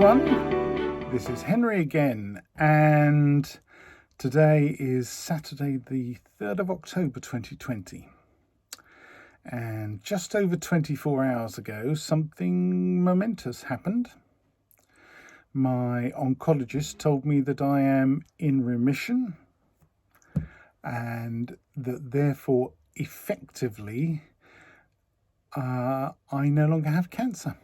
everyone, this is Henry again, and today is Saturday the 3rd of October 2020, and just over 24 hours ago something momentous happened. My oncologist told me that I am in remission and that therefore effectively I no longer have cancer.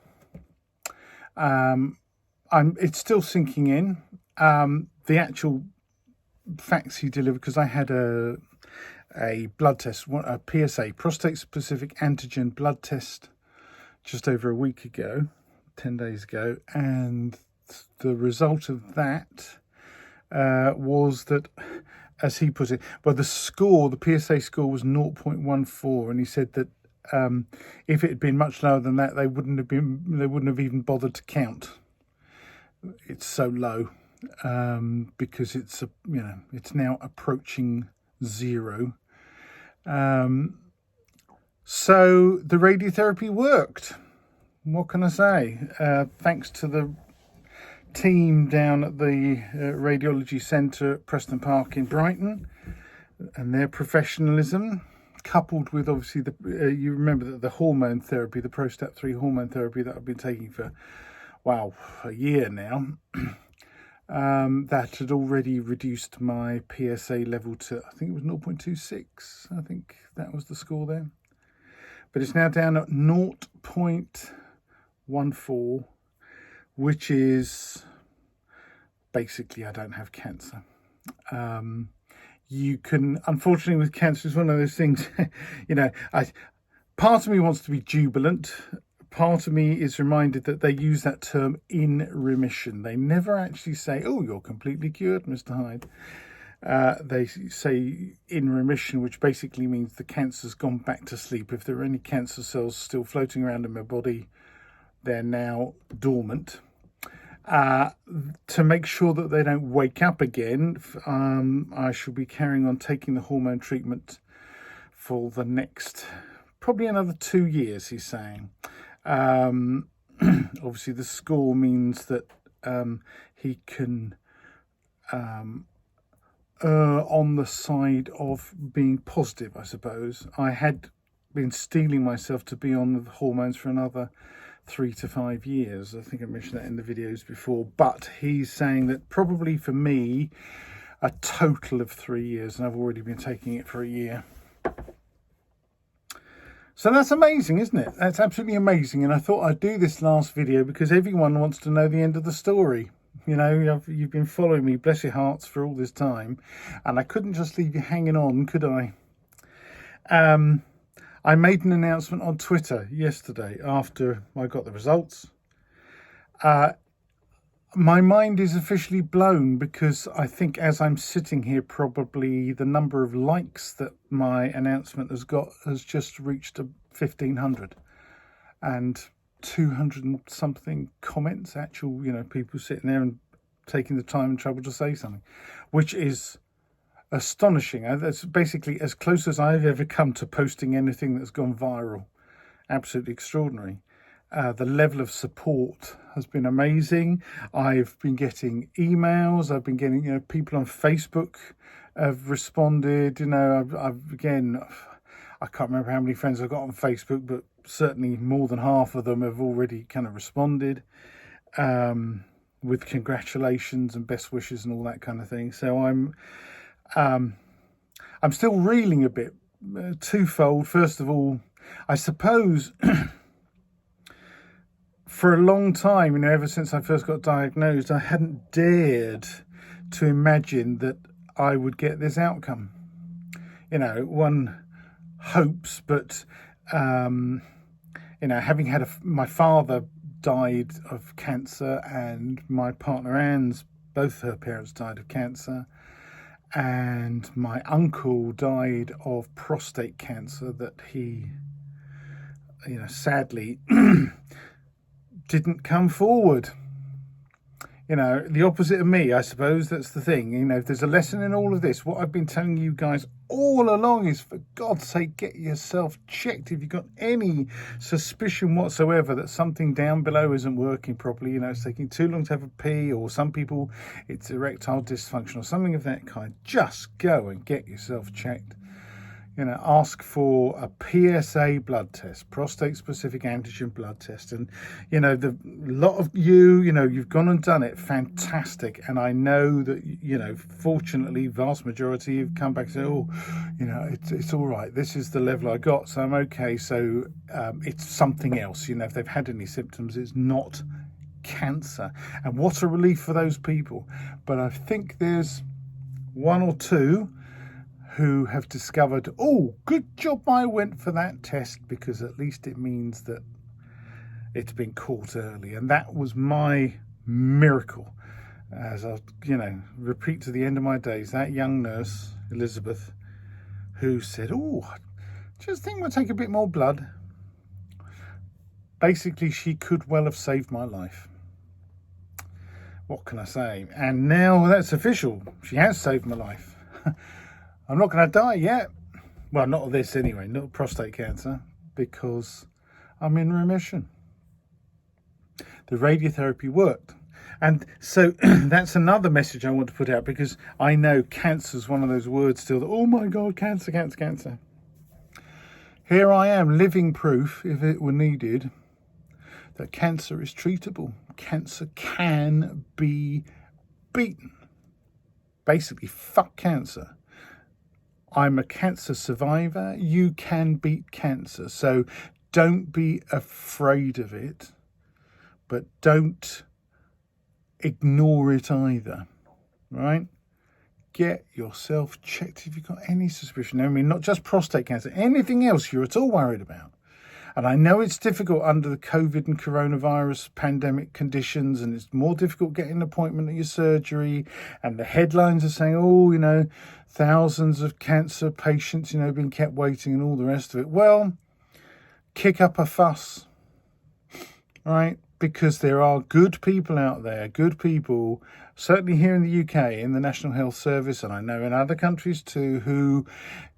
It's still sinking in. The actual facts he delivered, because I had a blood test, a PSA, prostate specific antigen blood test, just over a week ago, 10 days ago, and the result of that was that, as he put it, well, the PSA score was 0.14, and he said that if it had been much lower than that, they wouldn't have even bothered to count. It's so low, because it's now approaching zero. So the radiotherapy worked. What can I say? Thanks to the team down at the radiology centre at Preston Park in Brighton and their professionalism, coupled with obviously you remember that the hormone therapy, the Prostate 3 hormone therapy that I've been taking for a year now, that had already reduced my PSA level to, I think it was 0.26. I think that was the score there. But it's now down at 0.14, which is basically I don't have cancer. You can, unfortunately with cancer, it's one of those things, part of me wants to be jubilant. Part of me is reminded that they use that term in remission. They never actually say, oh, you're completely cured, Mr. Hyde. They say in remission, which basically means the cancer's gone back to sleep. If there are any cancer cells still floating around in my body, they're now dormant. To make sure that they don't wake up again, I shall be carrying on taking the hormone treatment for the next, probably another 2 years, he's saying. Obviously the score means that he can err on the side of being positive, I suppose. I had been steeling myself to be on the hormones for another 3 to 5 years. I think I mentioned that in the videos before, but he's saying that probably for me a total of 3 years, and I've already been taking it for a year. So that's amazing, isn't it? That's absolutely amazing. And I thought I'd do this last video because everyone wants to know the end of the story. You know, you've been following me, bless your hearts, for all this time, and I couldn't just leave you hanging on, could I? I made an announcement on Twitter yesterday after I got the results. My mind is officially blown because I think as I'm sitting here, probably the number of likes that my announcement has just reached 1,500 and 200 and something comments, actual, people sitting there and taking the time and trouble to say something, which is astonishing. That's basically as close as I've ever come to posting anything that's gone viral. Absolutely extraordinary. The level of support has been amazing. I've been getting emails. I've been getting, people on Facebook have responded. I can't remember how many friends I've got on Facebook, but certainly more than half of them have already kind of responded with congratulations and best wishes and all that kind of thing. So I'm still reeling a bit, twofold. First of all, I suppose for a long time, ever since I first got diagnosed, I hadn't dared to imagine that I would get this outcome. One hopes, but having had my father died of cancer, and my partner Anne's, both her parents died of cancer, and my uncle died of prostate cancer that he, sadly didn't come forward. The opposite of me, I suppose. That's the thing. If there's a lesson in all of this, what I've been telling you guys all along is, for God's sake, get yourself checked. If you've got any suspicion whatsoever that something down below isn't working properly, it's taking too long to have a pee, or some people it's erectile dysfunction or something of that kind, just go and get yourself checked. Ask for a PSA blood test, prostate specific antigen blood test. And, the lot of you've gone and done it. Fantastic. And I know that, fortunately, vast majority have come back and said, it's all right. This is the level I got, so I'm okay. So it's something else. If they've had any symptoms, it's not cancer. And what a relief for those people. But I think there's one or two who have discovered, good job I went for that test, because at least it means that it's been caught early. And that was my miracle, as I repeat to the end of my days, that young nurse, Elizabeth, who said, just think we'll take a bit more blood. Basically, she could well have saved my life. What can I say? And now that's official. She has saved my life. I'm not going to die yet. Well, not of this anyway, not prostate cancer, because I'm in remission. The radiotherapy worked. And so that's another message I want to put out, because I know cancer is one of those words still that, oh my God, cancer, cancer, cancer. Here I am, living proof, if it were needed, that cancer is treatable. Cancer can be beaten. Basically, fuck cancer. I'm a cancer survivor. You can beat cancer. So don't be afraid of it, but don't ignore it either, right? Get yourself checked if you've got any suspicion. I mean, not just prostate cancer, anything else you're at all worried about. And I know it's difficult under the COVID and coronavirus pandemic conditions, and it's more difficult getting an appointment at your surgery. And the headlines are saying, thousands of cancer patients, being kept waiting and all the rest of it. Well, kick up a fuss, right? Because there are good people out there, good people, certainly here in the UK, in the National Health Service, and I know in other countries too, who,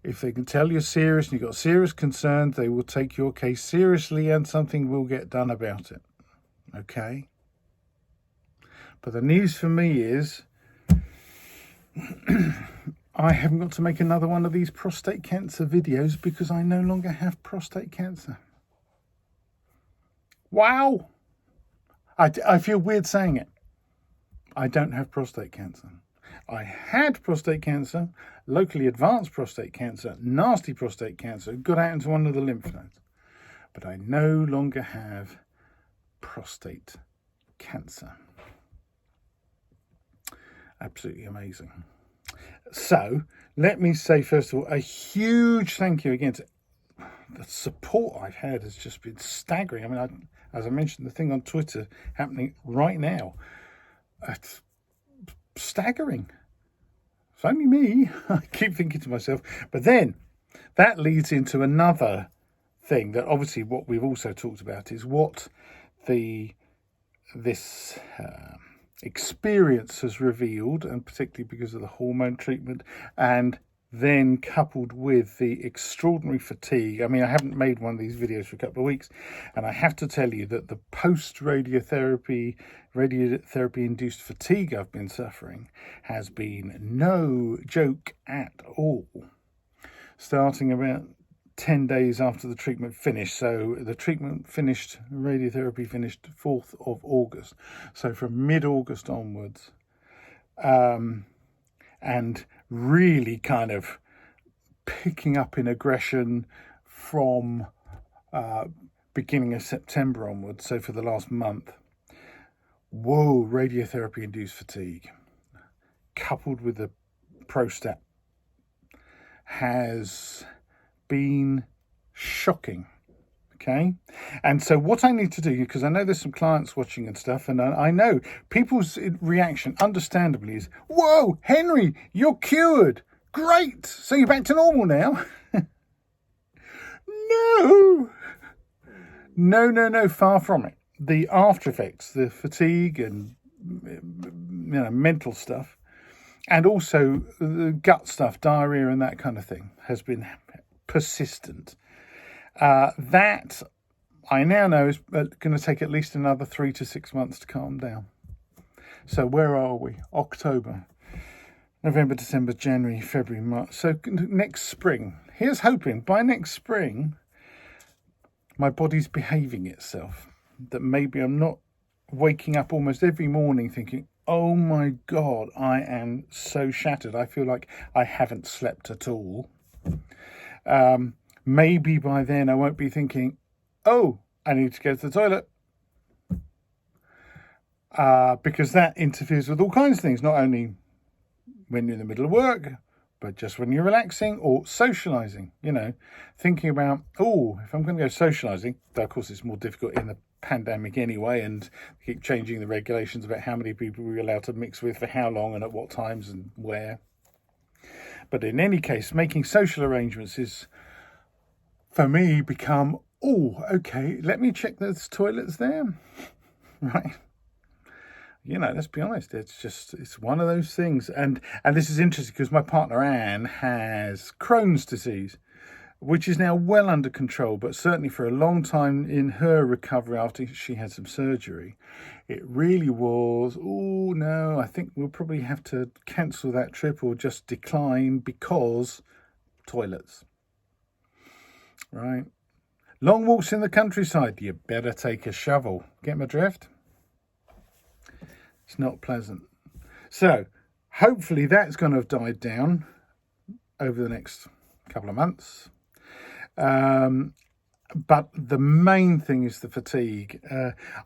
if they can tell you're serious and you've got serious concerns, they will take your case seriously and something will get done about it. Okay? But the news for me is I haven't got to make another one of these prostate cancer videos because I no longer have prostate cancer. Wow! I feel weird saying it. I don't have prostate cancer. I had prostate cancer, locally advanced prostate cancer, nasty prostate cancer, got out into one of the lymph nodes. But I no longer have prostate cancer. Absolutely amazing. So, let me say, first of all, a huge thank you again to the support I've had has just been staggering. I mean, as I mentioned, the thing on Twitter happening right now, it's staggering. It's only me. I keep thinking to myself. But then that leads into another thing that obviously what we've also talked about is what this experience has revealed, and particularly because of the hormone treatment, and then coupled with the extraordinary fatigue. I mean, I haven't made one of these videos for a couple of weeks, and I have to tell you that the post-radiotherapy, radiotherapy-induced fatigue I've been suffering has been no joke at all. Starting about 10 days after the treatment finished. So the treatment finished, radiotherapy finished 4th of August. So from mid-August onwards, and really kind of picking up in aggression from beginning of September onwards, so for the last month. Whoa, radiotherapy-induced fatigue, coupled with the prostate, has been shocking. Okay, and so what I need to do, because I know there's some clients watching and stuff, and I know people's reaction, understandably, is, whoa, Henry, you're cured. Great. So you're back to normal now. No, far from it. The after effects, the fatigue and mental stuff And also the gut stuff, diarrhea and that kind of thing has been persistent. That I now know is going to take at least another 3 to 6 months to calm down. So where are we? October, November, December, January, February, March. So next spring. Here's hoping by next spring, my body's behaving itself. That maybe I'm not waking up almost every morning thinking, oh my God, I am so shattered. I feel like I haven't slept at all. Maybe by then I won't be thinking, oh, I need to go to the toilet. Because that interferes with all kinds of things, not only when you're in the middle of work, but just when you're relaxing or socialising, thinking about, oh, if I'm going to go socialising, though of course it's more difficult in the pandemic anyway, and keep changing the regulations about how many people we're allowed to mix with for how long and at what times and where. But in any case, making social arrangements is, for me, become, oh, okay, let me check there's toilets there, right? Let's be honest, it's one of those things. And this is interesting because my partner Anne has Crohn's disease, which is now well under control, but certainly for a long time in her recovery after she had some surgery, it really was, oh no, I think we'll probably have to cancel that trip or just decline because toilets, right? Long walks in the countryside, you better take a shovel. Get my drift? It's not pleasant. So hopefully that's going to have died down over the next couple of months. But the main thing is the fatigue.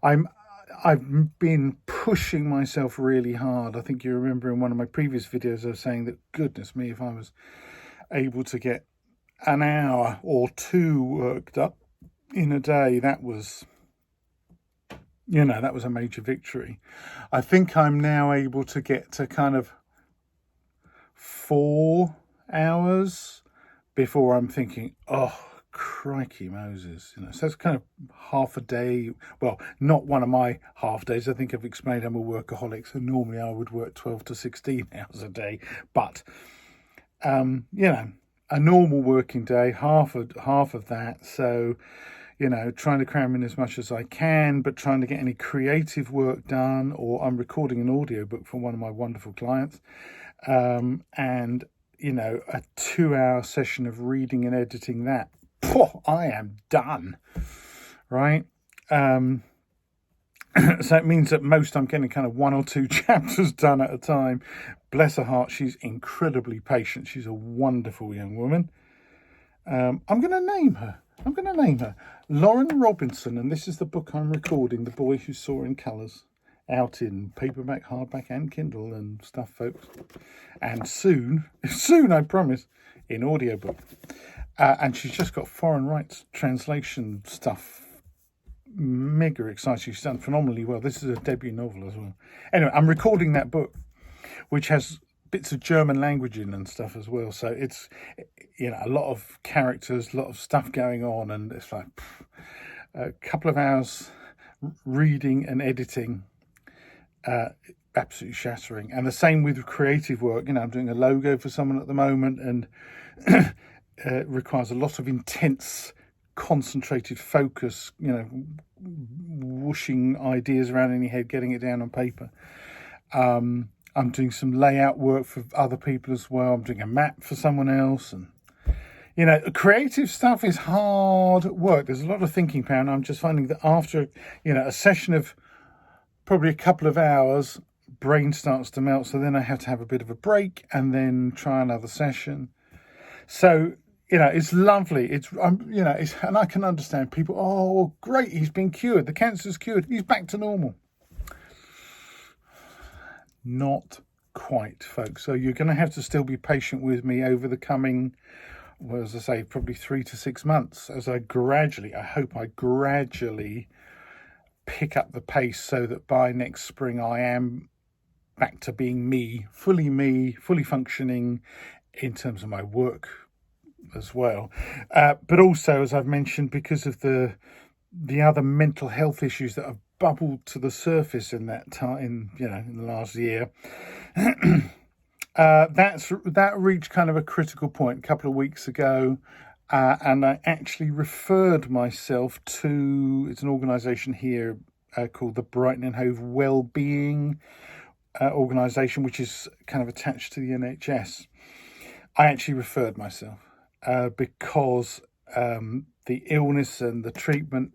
I've been pushing myself really hard. I think you remember in one of my previous videos I was saying that, goodness me, if I was able to get an hour or two worked up in a day, that was a major victory. I think I'm now able to get to kind of 4 hours before I'm thinking, oh, crikey Moses. So it's kind of half a day. Well, not one of my half days. I think I've explained I'm a workaholic, so normally I would work 12 to 16 hours a day. But, a normal working day, half of that. So, trying to cram in as much as I can, but trying to get any creative work done, or I'm recording an audiobook for one of my wonderful clients. And, a 2-hour session of reading and editing that. I am done, right? So it means at most I'm getting kind of 1 or 2 chapters done at a time. Bless her heart, she's incredibly patient. She's a wonderful young woman. I'm going to name her Lauren Robinson, and this is the book I'm recording, The Boy Who Saw in Colours, out in paperback, hardback and Kindle and stuff, folks. And soon, I promise, in audiobook. And she's just got foreign rights translation stuff. Mega exciting. She's done phenomenally well. This is a debut novel as well. Anyway, I'm recording that book, which has bits of German language in and stuff as well. So it's, a lot of characters, a lot of stuff going on. And it's like a couple of hours reading and editing, absolutely shattering. And the same with creative work. I'm doing a logo for someone at the moment, and it requires a lot of intense, concentrated focus, whooshing ideas around in your head, getting it down on paper. I'm doing some layout work for other people as well. I'm doing a map for someone else. And, creative stuff is hard work. There's a lot of thinking power. And I'm just finding that after, a session of probably a couple of hours, brain starts to melt. So then I have to have a bit of a break and then try another session. So, it's lovely. And I can understand people, oh, great, he's been cured. The cancer's cured. He's back to normal. Not quite, folks. So you're going to have to still be patient with me over the coming, well, as I say, probably 3 to 6 months as I hope I gradually pick up the pace so that by next spring I am back to being me, fully functioning in terms of my work as well. But also, as I've mentioned, because of the other mental health issues that have bubbled to the surface in that time, in the last year, That reached kind of a critical point a couple of weeks ago, and I actually referred myself to, it's an organisation here called the Brighton and Hove Wellbeing organisation, which is kind of attached to the NHS. I actually referred myself because the illness and the treatment,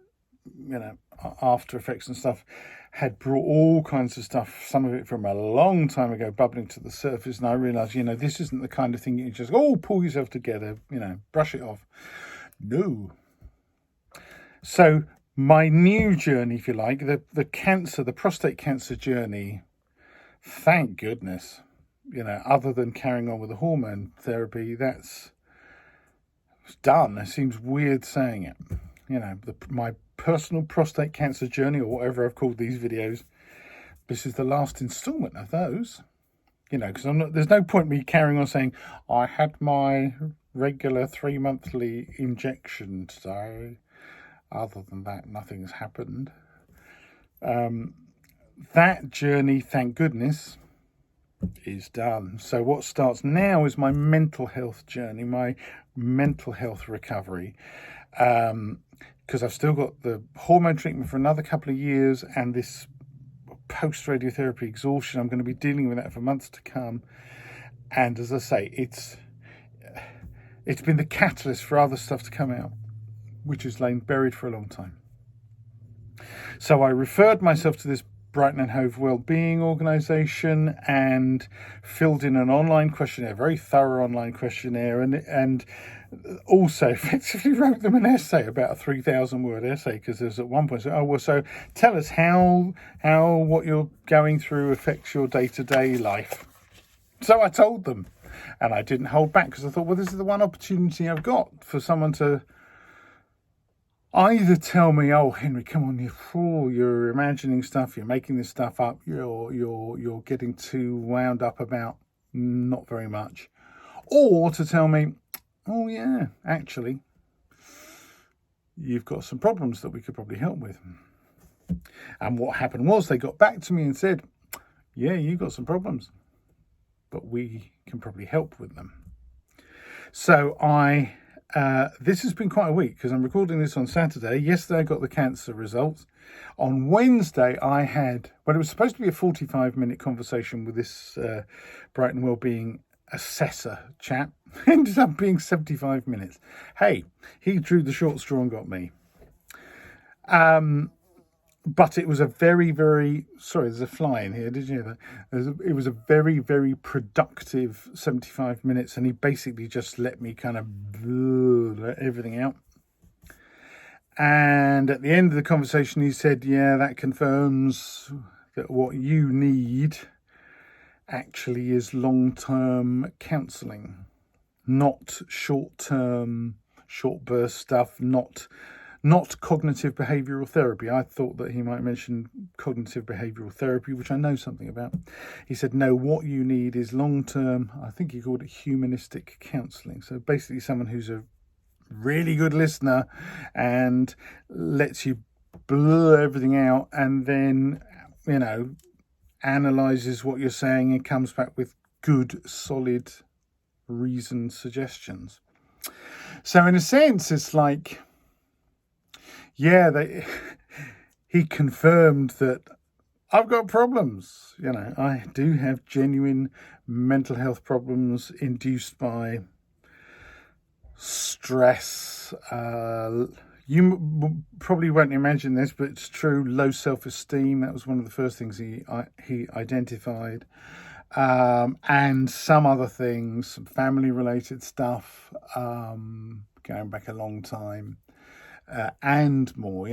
after effects and stuff, had brought all kinds of stuff, some of it from a long time ago, bubbling to the surface. And I realised, this isn't the kind of thing you just, pull yourself together, brush it off. No. So my new journey, if you like, the prostate cancer journey, thank goodness, other than carrying on with the hormone therapy, that's done. It seems weird saying it. My personal prostate cancer journey, or whatever I've called these videos, this is the last installment of those. Because there's no point me carrying on saying I had my regular 3-monthly injection today. Other than that, nothing's happened. That journey, thank goodness, is done. So what starts now is my mental health journey, my mental health recovery. Because I've still got the hormone treatment for another couple of years and this post-radiotherapy exhaustion. I'm going to be dealing with that for months to come. And as I say, it's been the catalyst for other stuff to come out, which has lain buried for a long time. So I referred myself to this Brighton and Hove Wellbeing organisation and filled in an online questionnaire, a very thorough online questionnaire, and also effectively wrote them an essay, about a 3,000-word essay, because there's at one point, so tell us how what you're going through affects your day-to-day life. So I told them, and I didn't hold back, because I thought, well, this is the one opportunity I've got for someone to either tell me, oh, Henry, come on, you're imagining stuff, you're making this stuff up, you're getting too wound up about not very much, or to tell me, oh yeah, actually, you've got some problems that we could probably help with. And what happened was they got back to me and said, yeah, you've got some problems, but we can probably help with them. So this has been quite a week, because I'm recording this on Saturday. Yesterday I got the cancer results. On Wednesday it was supposed to be a 45-minute conversation with this Brighton Wellbeing assessor chap. Ended up being 75 minutes. Hey, he drew the short straw and got me. But it was a very, very, sorry, there's a fly in here, did you hear that? It was a very, very productive 75 minutes, and he basically just let me kind of let everything out. And at the end of the conversation, he said, yeah, that confirms that what you need actually is long-term counselling, not short-term, short-burst stuff, not cognitive behavioural therapy. I thought that he might mention cognitive behavioural therapy, which I know something about. He said, no, what you need is long-term, I think he called it humanistic counselling. So basically someone who's a really good listener and lets you blur everything out, and then, analyses what you're saying and comes back with good, solid, reasoned suggestions. So in a sense, it's like, yeah, he confirmed that I've got problems. I do have genuine mental health problems induced by stress. You probably won't imagine this, but it's true. Low self-esteem. That was one of the first things he identified. And some other things, some family-related stuff, going back a long time. And more,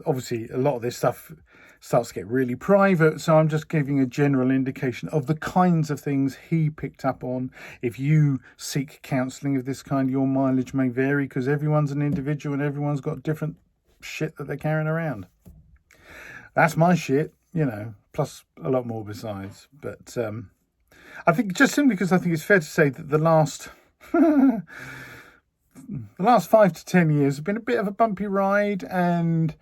obviously a lot of this stuff starts to get really private, so I'm just giving a general indication of the kinds of things he picked up on. If you seek counselling of this kind, your mileage may vary, because everyone's an individual and everyone's got different shit that they're carrying around. That's my shit, plus a lot more besides. But I think, just simply because I think it's fair to say that the last 5 to 10 years have been a bit of a bumpy ride, and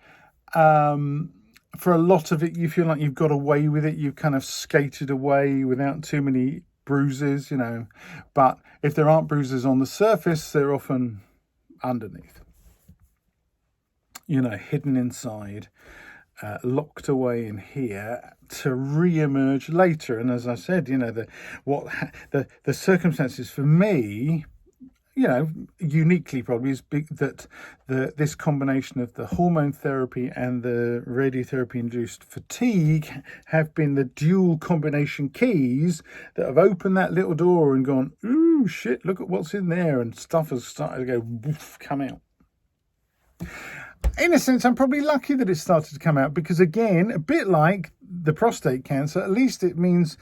for a lot of it, you feel like you've got away with it. You've kind of skated away without too many bruises, but if there aren't bruises on the surface, they're often underneath, hidden inside, locked away in here to re-emerge later. And as I said, the circumstances for me, uniquely probably is big, that this combination of the hormone therapy and the radiotherapy induced fatigue have been the dual combination keys that have opened that little door and gone, ooh, shit, look at what's in there, and stuff has started to go, woof, come out. In a sense, I'm probably lucky that it started to come out, because again, a bit like the prostate cancer, at least it means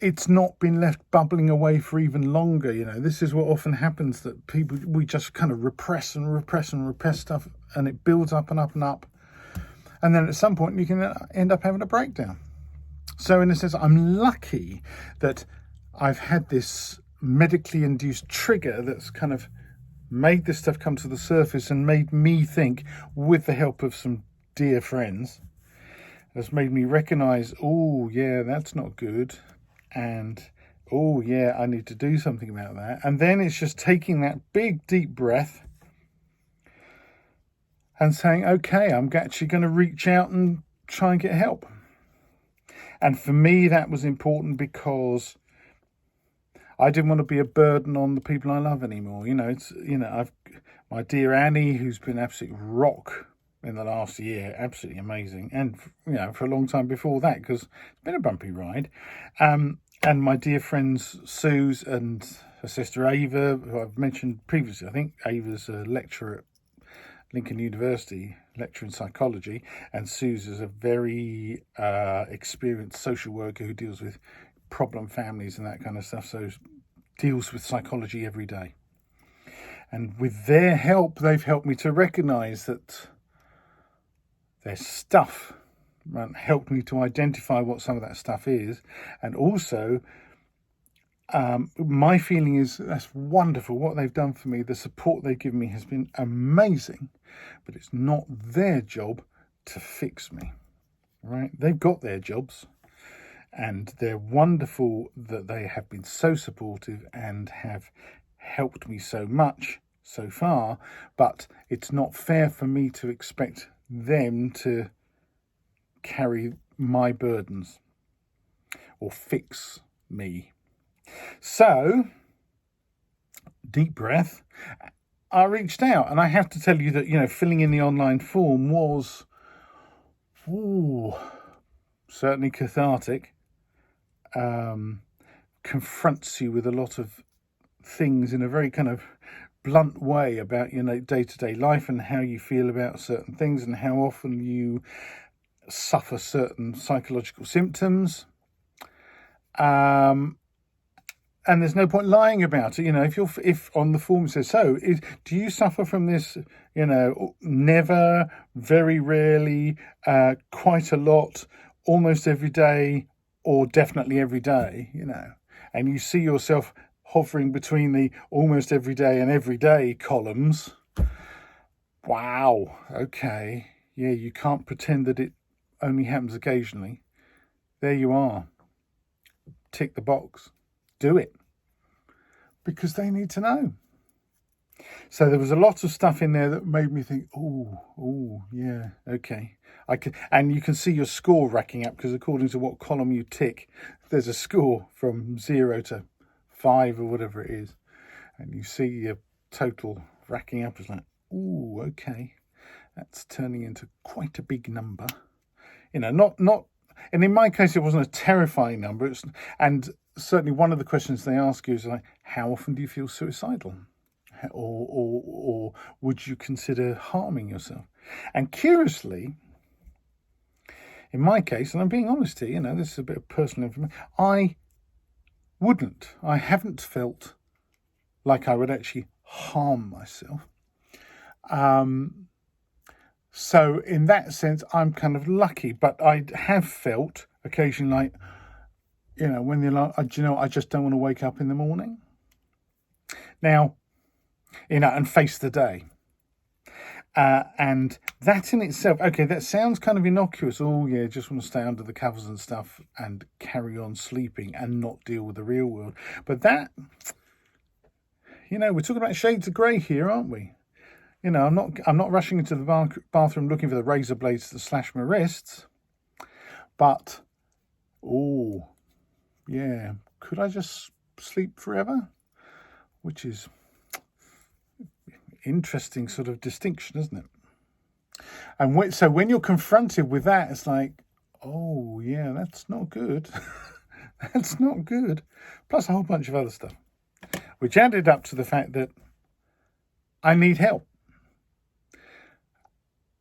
it's not been left bubbling away for even longer. This is what often happens, that we just kind of repress stuff, and it builds up and up and up. And then at some point you can end up having a breakdown. So in a sense, I'm lucky that I've had this medically induced trigger that's kind of made this stuff come to the surface and made me think, with the help of some dear friends, has made me recognise, oh yeah, that's not good, and oh yeah, I need to do something about that. And then it's just taking that big deep breath and saying, okay, I'm actually going to reach out and try and get help. And for me, that was important because I didn't want to be a burden on the people I love anymore. I've my dear Annie, who's been absolute rock in the last year, absolutely amazing, and for a long time before that, because it's been a bumpy ride. And my dear friends Suze and her sister Ava, who I've mentioned previously. I think Ava's a lecturer at Lincoln University, lecturer in psychology, and Suze is a very experienced social worker who deals with problem families and that kind of stuff, so deals with psychology every day. And with their help, they've helped me to recognise that their stuff helped me to identify what some of that stuff is. And also, my feeling is that's wonderful what they've done for me. The support they've given me has been amazing, but it's not their job to fix me, right? They've got their jobs, and they're wonderful that they have been so supportive and have helped me so much so far, but it's not fair for me to expect them to carry my burdens or fix me. So, deep breath, I reached out, and I have to tell you that, filling in the online form was certainly cathartic. Confronts you with a lot of things in a very kind of blunt way about day-to-day life and how you feel about certain things and how often you suffer certain psychological symptoms, and there's no point lying about it. If on the form it says, do you suffer from this, never, very rarely, quite a lot, almost every day, or definitely every day, and you see yourself hovering between the almost every day and every day columns. Wow, okay. Yeah, you can't pretend that it only happens occasionally. There you are. Tick the box. Do it. Because they need to know. So there was a lot of stuff in there that made me think, oh, yeah, okay. And you can see your score racking up, because according to what column you tick, there's a score from 0 to 5 or whatever it is. And you see your total racking up as like, ooh, okay. That's turning into quite a big number. Not, and in my case, it wasn't a terrifying number. And certainly one of the questions they ask you is like, how often do you feel suicidal? Or would you consider harming yourself? And curiously, in my case, and I'm being honest here, this is a bit of personal information, I haven't felt like I would actually harm myself. So in that sense, I'm kind of lucky, but I have felt occasionally like, when you're like, I just don't want to wake up in the morning. Now, and face the day. And that in itself, okay, that sounds kind of innocuous. Oh, yeah, just want to stay under the covers and stuff and carry on sleeping and not deal with the real world. But that, we're talking about shades of grey here, aren't we? I'm not rushing into the bathroom looking for the razor blades to slash my wrists. But, oh, yeah, could I just sleep forever? Which is interesting sort of distinction, isn't it? And so when you're confronted with that, it's like, oh, yeah, that's not good. That's not good. Plus a whole bunch of other stuff, which added up to the fact that I need help.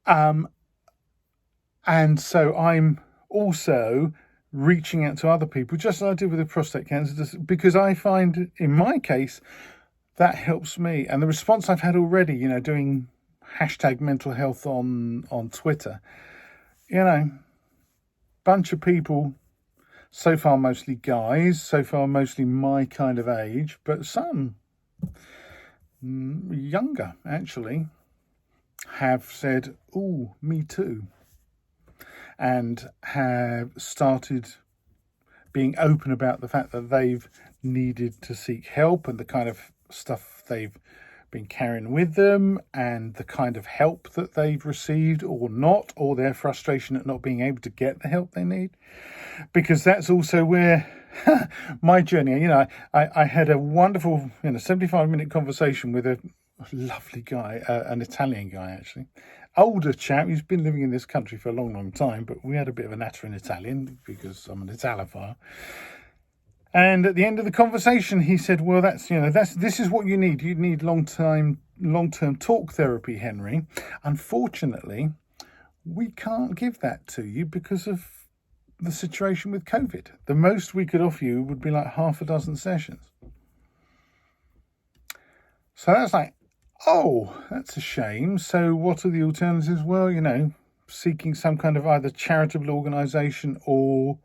And so I'm also reaching out to other people, just as I did with the prostate cancer, because I find, in my case, that helps me. And the response I've had already, doing hashtag mental health on Twitter, bunch of people, so far mostly guys, so far mostly my kind of age, but some younger actually have said, oh, me too, and have started being open about the fact that they've needed to seek help and the kind of stuff they've been carrying with them and the kind of help that they've received or not, or their frustration at not being able to get the help they need. Because that's also where my journey, I had a wonderful 75-minute conversation with a lovely guy, an Italian guy actually, older chap. He's been living in this country for a long, long time, but we had a bit of a natter in Italian because I'm an Italophile. And at the end of the conversation, he said, well, this is what you need. You need long-term talk therapy, Henry. Unfortunately, we can't give that to you because of the situation with COVID. The most we could offer you would be like half a dozen sessions. So that's like, oh, that's a shame. So what are the alternatives? Well, seeking some kind of either charitable organisation or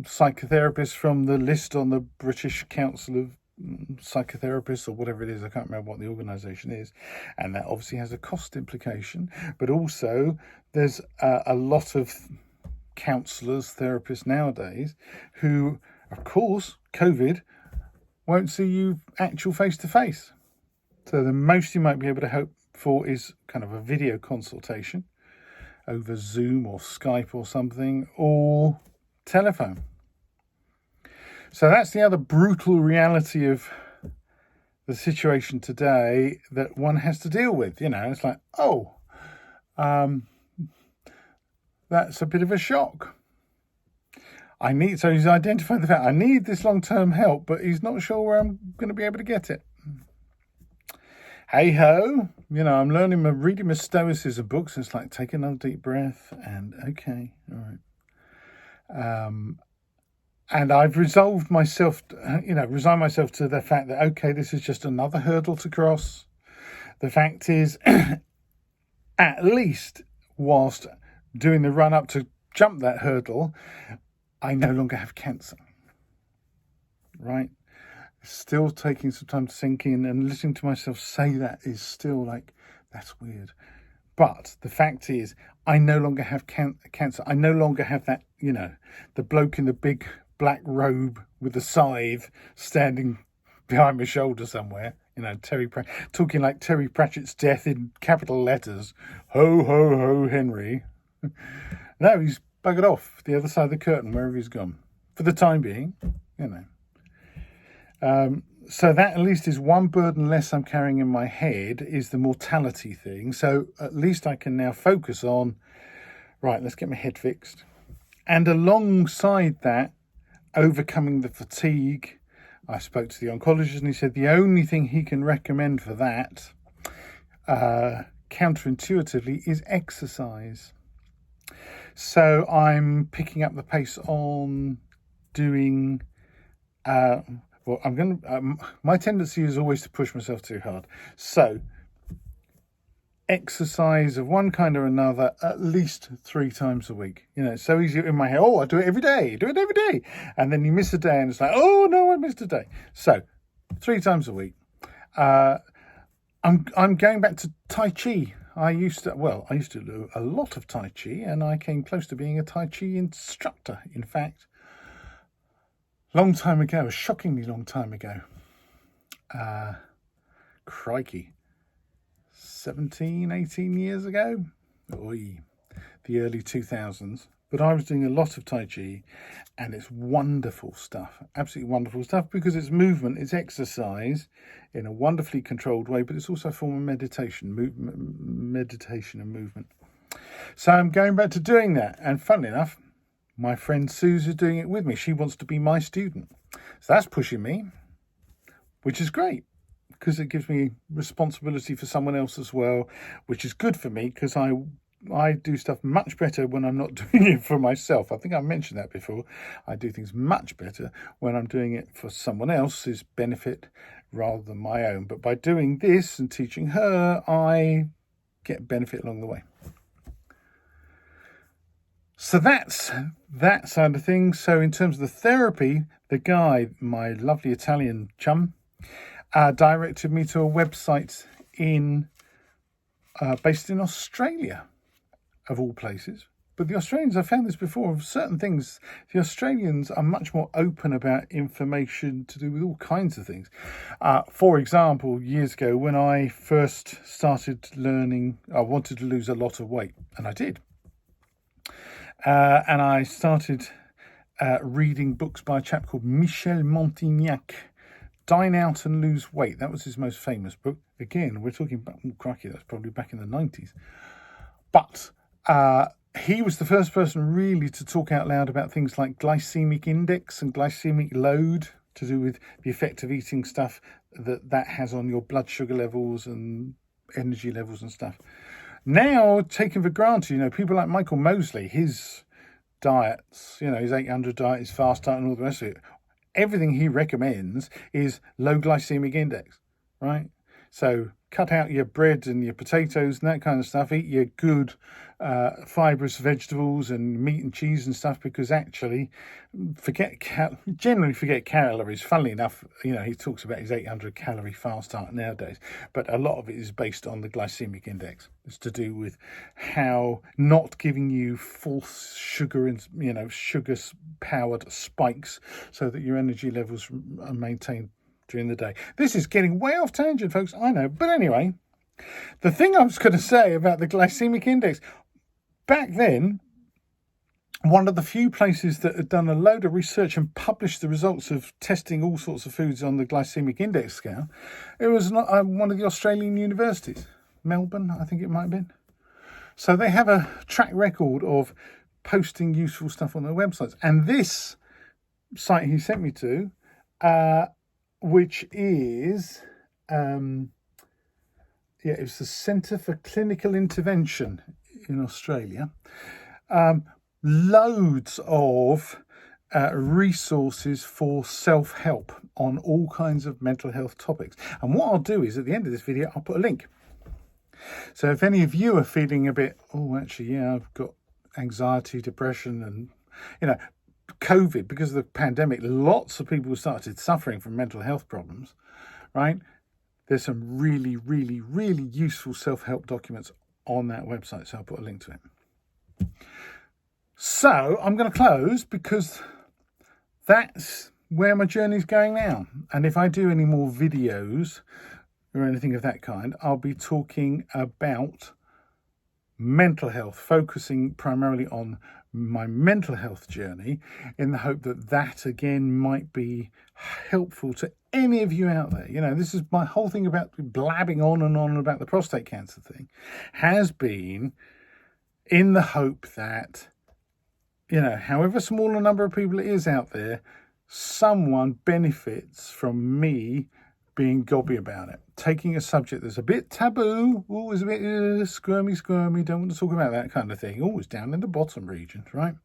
psychotherapists from the list on the British Council of Psychotherapists or whatever it is. I can't remember what the organisation is. And that obviously has a cost implication. But also there's a lot of counsellors, therapists nowadays who, of course, COVID won't see you actual face-to-face. So the most you might be able to hope for is kind of a video consultation over Zoom or Skype or something, or telephone. So that's the other brutal reality of the situation today that one has to deal with. It's like, that's a bit of a shock. So he's identified the fact I need this long-term help, but he's not sure where I'm going to be able to get it. Hey ho, I'm reading my Stoicism books. It's like, take another deep breath and okay, all right. And I've resigned myself to the fact that, okay, this is just another hurdle to cross. The fact is, at least whilst doing the run up to jump that hurdle, I no longer have cancer. Right? Still taking some time to sink in, and listening to myself say that is still like, that's weird. But the fact is, I no longer have cancer. I no longer have that, the bloke in the big black robe with the scythe standing behind my shoulder somewhere. Talking like Terry Pratchett's death in capital letters. Ho, ho, ho, Henry. No, he's buggered off the other side of the curtain, wherever he's gone. For the time being, So that at least is one burden less I'm carrying in my head, is the mortality thing. So at least I can now focus on, right, let's get my head fixed. And alongside that, overcoming the fatigue. I spoke to the oncologist and he said the only thing he can recommend for that, counterintuitively, is exercise. So I'm picking up the pace on doing... my tendency is always to push myself too hard. So, exercise of one kind or another at least 3 times a week. It's so easy in my head. Oh, I do it every day. And then you miss a day and it's like, oh no, I missed a day. So, 3 times a week. I'm going back to Tai Chi. I used to do a lot of Tai Chi, and I came close to being a Tai Chi instructor. In fact, long time ago, a shockingly long time ago. Crikey. 17, 18 years ago? Oy, the early 2000s. But I was doing a lot of Tai Chi, and it's wonderful stuff. Absolutely wonderful stuff, because it's movement, it's exercise in a wonderfully controlled way, but it's also a form of meditation, meditation and movement. So I'm going back to doing that. And funnily enough, my friend Suze is doing it with me. She wants to be my student. So that's pushing me, which is great, because it gives me responsibility for someone else as well, which is good for me, because I do stuff much better when I'm not doing it for myself. I think I mentioned that before. I do things much better when I'm doing it for someone else's benefit rather than my own. But by doing this and teaching her, I get benefit along the way. So that's that side of things. So in terms of the therapy, the guy, my lovely Italian chum, directed me to a website based in Australia, of all places. But the Australians, I found this before, of certain things, the Australians are much more open about information to do with all kinds of things. For example, years ago, when I first started learning, I wanted to lose a lot of weight, and I did. And I started reading books by a chap called Michel Montignac, Dine Out and Lose Weight. That was his most famous book. Again, we're talking about, crikey, that's probably back in the 90s. But he was the first person really to talk out loud about things like glycemic index and glycemic load, to do with the effect of eating stuff that has on your blood sugar levels and energy levels and stuff. Now, taken for granted, people like Michael Mosley, his diets, his 800 diet, his fast diet and all the rest of it, everything he recommends is low glycemic index, right? So cut out your bread and your potatoes and that kind of stuff. Eat your good fibrous vegetables and meat and cheese and stuff, because actually generally forget calories. Funnily enough, he talks about his 800 calorie fast diet nowadays, but a lot of it is based on the glycemic index. It's to do with how not giving you false sugar and sugar powered spikes, so that your energy levels are maintained during the day. This is getting way off tangent, folks, I know. But anyway, the thing I was going to say about the glycemic index, back then, one of the few places that had done a load of research and published the results of testing all sorts of foods on the glycemic index scale, it was one of the Australian universities, Melbourne, I think it might have been. So they have a track record of posting useful stuff on their websites. And this site he sent me to, which is, it was the Centre for Clinical Intervention in Australia. Loads of resources for self-help on all kinds of mental health topics. And what I'll do is, at the end of this video, I'll put a link. So if any of you are feeling a bit, I've got anxiety, depression, and, COVID, because of the pandemic, lots of people started suffering from mental health problems, right? There's some really, really, really useful self-help documents on that website, so I'll put a link to it. So I'm going to close, because that's where my journey's going now. And if I do any more videos or anything of that kind, I'll be talking about mental health, focusing primarily on my mental health journey, in the hope that again might be helpful to any of you out there. This is my whole thing about blabbing on and on about the prostate cancer thing, has been in the hope that, however small a number of people it is out there, someone benefits from me being gobby about it, taking a subject that's a bit taboo, always a bit squirmy, don't want to talk about that kind of thing, always down in the bottom region, right?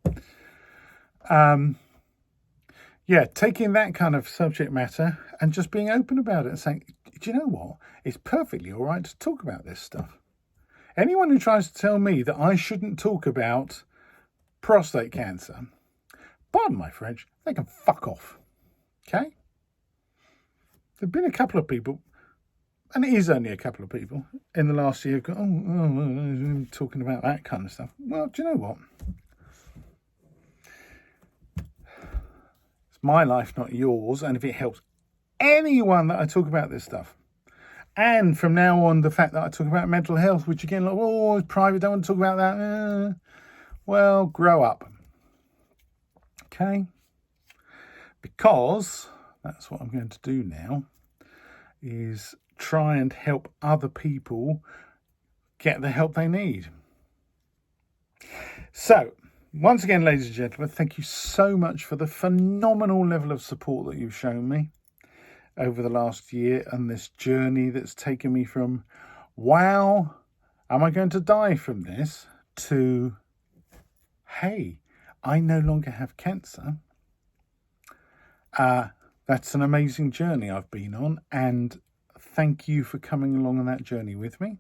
Taking that kind of subject matter and just being open about it and saying, do you know what? It's perfectly all right to talk about this stuff. Anyone who tries to tell me that I shouldn't talk about prostate cancer, pardon my French, they can fuck off, okay? There've been a couple of people, and it is only a couple of people in the last year, go, talking about that kind of stuff. Well, do you know what? It's my life, not yours. And if it helps anyone that I talk about this stuff, and from now on, the fact that I talk about mental health, which again, like, oh, it's private, don't want to talk about that. Well, grow up. Okay? Because that's what I'm going to do now, is try and help other people get the help they need. So, once again, ladies and gentlemen, thank you so much for the phenomenal level of support that you've shown me over the last year and this journey that's taken me from, wow, am I going to die from this, to, hey, I no longer have cancer. That's an amazing journey I've been on, and thank you for coming along on that journey with me.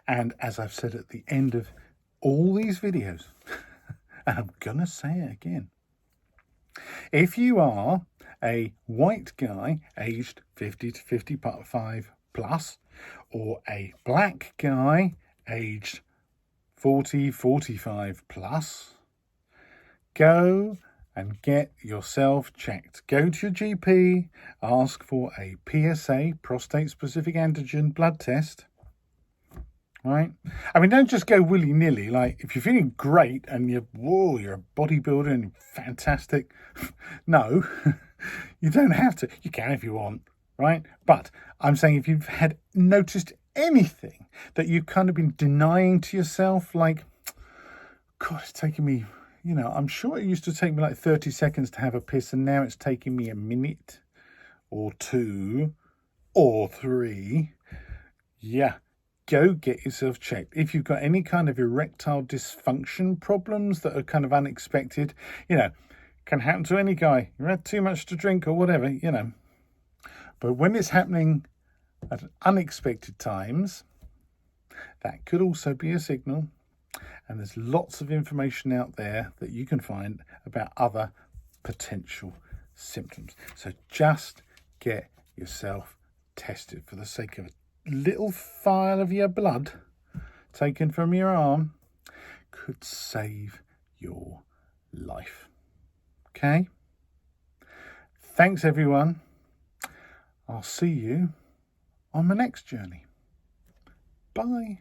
And as I've said at the end of all these videos, and I'm going to say it again, if you are a white guy aged 50 to 55 plus, or a black guy aged 40, 45 plus, go and get yourself checked. Go to your GP, ask for a PSA, prostate specific antigen blood test. Right? I mean, don't just go willy-nilly. Like, if you're feeling great and you're a bodybuilder and you're fantastic, no, you don't have to. You can if you want, right? But I'm saying if you've had noticed anything that you've kind of been denying to yourself, like, God, it's taking me, I'm sure it used to take me like 30 seconds to have a piss, and now it's taking me a minute or 2 or 3. Yeah. Go get yourself checked. If you've got any kind of erectile dysfunction problems that are kind of unexpected, can happen to any guy. You had too much to drink or whatever, But when it's happening at unexpected times, that could also be a signal. And there's lots of information out there that you can find about other potential symptoms. So just get yourself tested for the sake of little vial of your blood taken from your arm could save your life. Okay? Thanks, everyone. I'll see you on the next journey. Bye.